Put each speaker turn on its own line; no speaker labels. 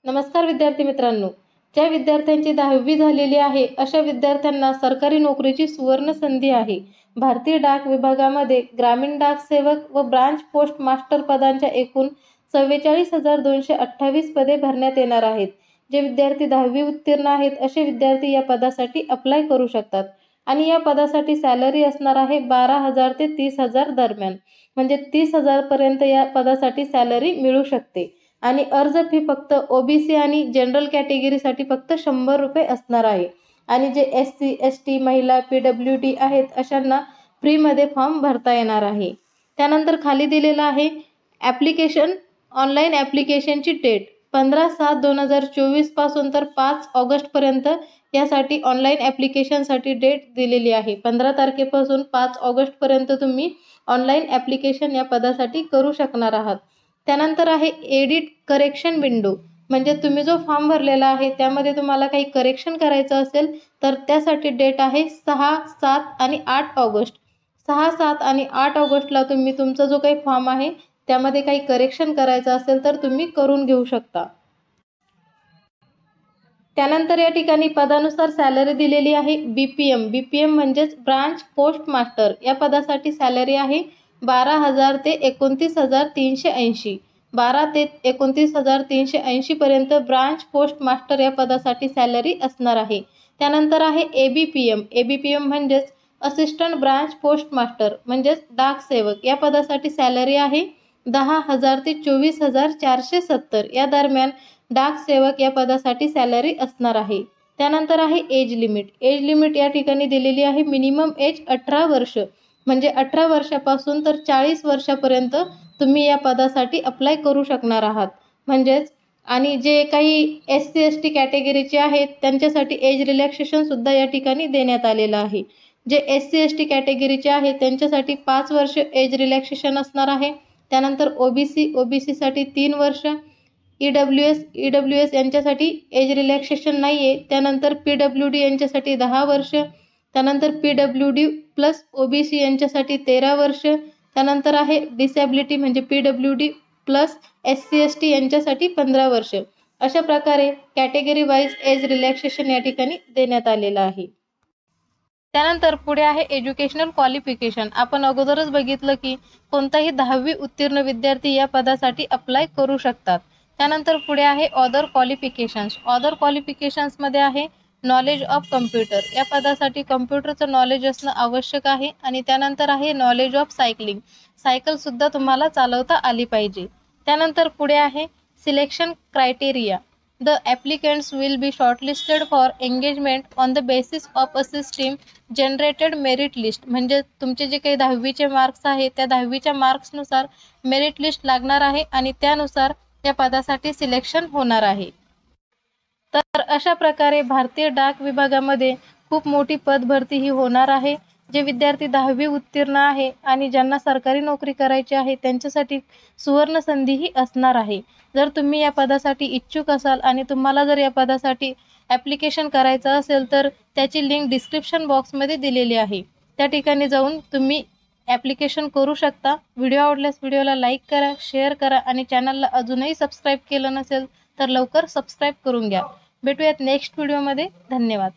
नमस्कार विद्यार्थी मित्रांनो, ज्या विद्यार्थ्यांची 10वी झालेली आहे अशा विद्यार्थ्यांना सरकारी नोकरीची सुवर्ण संधी आहे। भारतीय डाक विभागामध्ये ग्रामीण डाक सेवक व ब्रांच पोस्ट मास्टर पदांच्या एकूण 44,228 पदे भरण्यात येणार आहेत। जे विद्यार्थी 10वी उत्तीर्ण आहेत असे विद्यार्थी या पदासाठी अप्लाय करू शकतात आणि या पदासाठी सॅलरी असणार आहे 12,000 ते 30,000 दरम्यान, म्हणजे 30,000 पर्यंत या पदासाठी सॅलरी मिळू शकते। आणि अर्ज फी फक्त ओबीसी आणि जनरल कॅटेगरीसाठी फक्त 100 रुपये असणार आहे आणि जे SC ST महिला PWD आहेत अशांना फ्रीमध्ये फॉर्म भरता येणार आहे। त्यानंतर खाली दिलेला आहे ॲप्लिकेशन, ऑनलाईन ॲप्लिकेशनची डेट 15/7/2024 पासून तर 5 ऑगस्टपर्यंत यासाठी ऑनलाईन ॲप्लिकेशनसाठी डेट दिलेली आहे। 15 तारखेपासून 5 ऑगस्टपर्यंत तुम्ही ऑनलाईन ॲप्लिकेशन या पदासाठी करू शकणार आहात। त्यानंतर आहे एडिट करेक्शन विंडो, म्हणजे तुम्ही जो फॉर्म भरलेला आहे त्यामध्ये तुम्हाला काही करेक्शन करायचं असेल तर त्यासाठी डेट आहे 6, 7 आणि 8 ऑगस्ट। 6, 7 आणि 8 ऑगस्टला तुम्ही तुमचा जो काही फॉर्म आहे त्यामध्ये काही करेक्शन करायचं असेल तर तुम्ही करून घेऊ शकता। त्यानंतर या ठिकाणी पदानुसार सॅलरी दिलेली आहे। BPM म्हणजेच ब्रांच पोस्ट मास्टर या पदासाठी सॅलरी आहे 12,000 ते 29,380। 12 ते 29,380 पर्यंत ब्रांच पोस्ट मास्टर या पदासाठी सॅलरी असणार आहे। त्यानंतर आहे ABPM म्हणजेच असिस्टंट ब्रांच पोस्ट मास्टर म्हणजेच डाक सेवक या पदासाठी सॅलरी आहे 10,000 ते 24,470 या दरम्यान डाक सेवक या पदासाठी सॅलरी असणार आहे। त्यानंतर आहे एज लिमिट या ठिकाणी दिलेली आहे मिनिमम एज 18 वर्ष, म्हणजे 18 वर्षापासून तर 40 वर्षापर्यंत तुम्ही या पदासाठी अप्लाय करू शकणार आहात। म्हणजेच आणि जे काही SC ST कॅटेगरीचे आहेत त्यांच्यासाठी एज रिलॅक्सेशन सुद्धा या ठिकाणी देण्यात आलेलं आहे। जे SC ST कॅटेगरीचे आहेत त्यांच्यासाठी 5 वर्ष एज रिलॅक्सेशन असणार आहे। त्यानंतर OBC साठी 3 वर्ष, EWS यांच्यासाठी एज रिलॅक्सेशन नाही आहे। त्यानंतर PWD यांच्यासाठी 10 वर्ष, त्यानंतर PWD प्लस OBC यांच्यासाठी 13 वर्ष, त्यानंतर आहे डिसॅबिलिटी म्हणजे PWD प्लस SC ST यांच्यासाठी 15 वर्ष। अशा प्रकारे कॅटेगरी वाईज एज रिलॅक्सेशन या ठिकाणी देण्यात आलेलं आहे। त्यानंतर पुढे आहे एज्युकेशनल क्वालिफिकेशन। आपण अगोदरच बघितलं की कोणताही 10वी उत्तीर्ण विद्यार्थी या पदासाठी अप्लाय करू शकतात। त्यानंतर पुढे आहे अदर क्वालिफिकेशन्समध्ये आहे नॉलेज ऑफ कम्प्युटर या पदासाठी कम्प्युटरचं नॉलेज असणं आवश्यक आहे। आणि त्यानंतर आहे नॉलेज ऑफ सायकल सुद्धा तुम्हाला चालवता आली पाहिजे। त्यानंतर पुढे आहे selection criteria, the applicants will be shortlisted for engagement on the basis of a system generated merit list, म्हणजे तुमचे जे काही 10वीचे मार्क्स आहेत त्या 10वीच्या मार्क्सनुसार मेरिट लिस्ट लागणार आहे आणि त्यानुसार या पदासाठी सिलेक्शन होणार आहे। तर अशा प्रकारे भारतीय डाक विभागामध्ये खूप मोठी पदभरती ही होणार आहे। जे विद्यार्थी 10वी उत्तीर्ण आहे आणि ज्यांना सरकारी नोकरी करायची आहे त्यांच्यासाठी सुवर्ण संधी ही असणार आहे। जर तुम्ही या पदासाठी इच्छुक असाल आणि तुम्हाला जर या पदासाठी ॲप्लिकेशन करायचं असेल तर त्याची लिंक डिस्क्रिप्शन बॉक्समध्ये दिलेली आहे, त्या ठिकाणी जाऊन तुम्ही ॲप्लिकेशन करू शकता। व्हिडिओ आवडल्यास व्हिडिओला लाईक करा, शेअर करा आणि चॅनलला अजूनही सबस्क्राईब केलं नसेल तर लवकर सबस्क्राईब करून घ्या। भेटूयात नेक्स्ट व्हिडिओमध्ये। धन्यवाद।